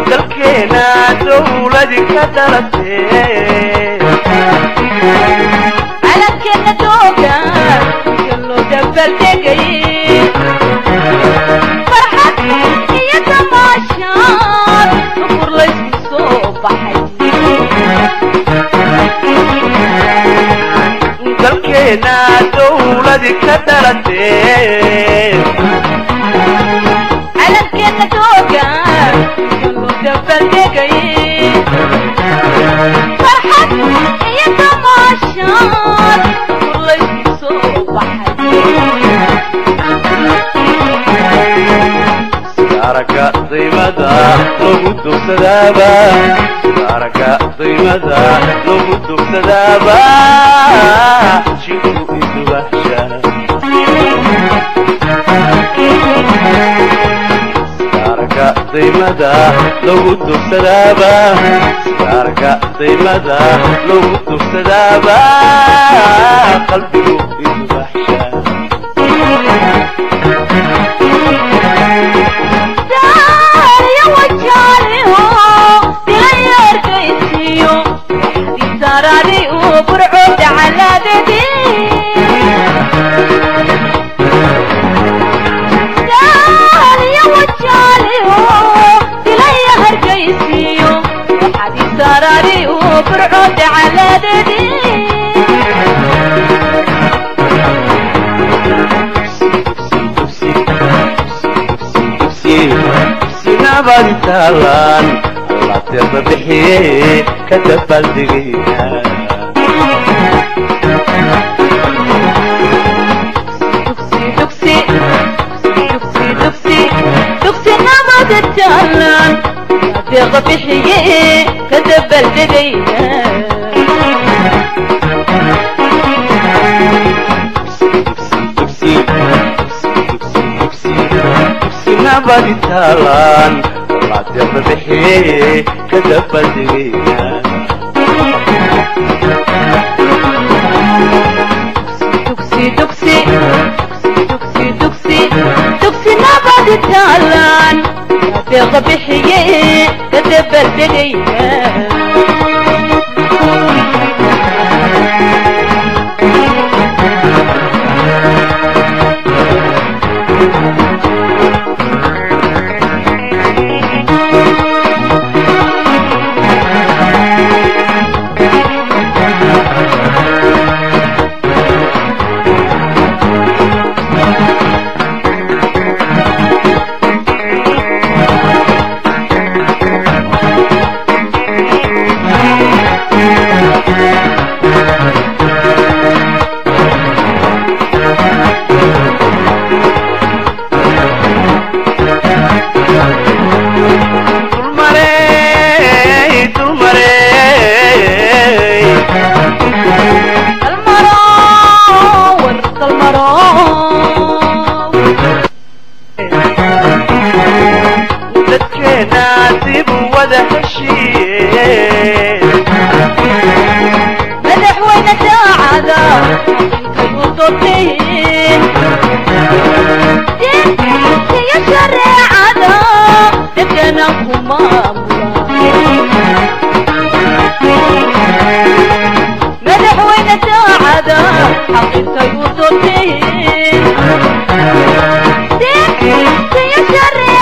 dalkeena dawladi ka dhalatay calankeena dooga loo dabaldegay farxad iyo tamaashaad nuqur laysku soo baxay dalkeena dawladi ka dhalatay calankeena dooga loo dabaldegay farxad iyo tamaashaad nuqur laysku soo baxay araka qiimada lagu dugsadaaba araka qiimada lagu dugsadaaba shiku isbahsha araka qiimada lagu dugsadaaba araka qiimada lagu dugsadaaba qalbigu isbahsha برعود على ذدي يا وجالي تلاقي هرجيسيو وحدي سراري وبرعود على ذدي نبض تالان الله تربحي كتب الدقيقة دكسي نبض التالان تربحي كتب الدقيقة نبض التالان الله تربحي كتب الدقيقة دكسي نبض التالان تربحي كتب الدقيقة مدحوينة ساعدة وطوطين يا شريعة تبقينا خمام مدحوينة ساعدة حقيقة وطوطين يا شريعة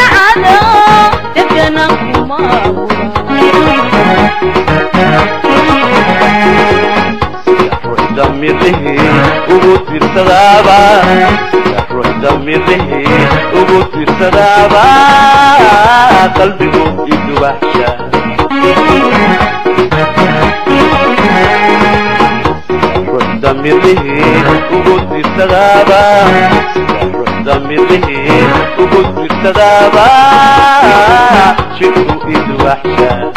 تدابا قلبي يدوحشا دمره وقلت التدابا دمره وقلت التدابا شكو يدوحشا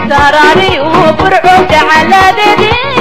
سراري وبرعود على ذي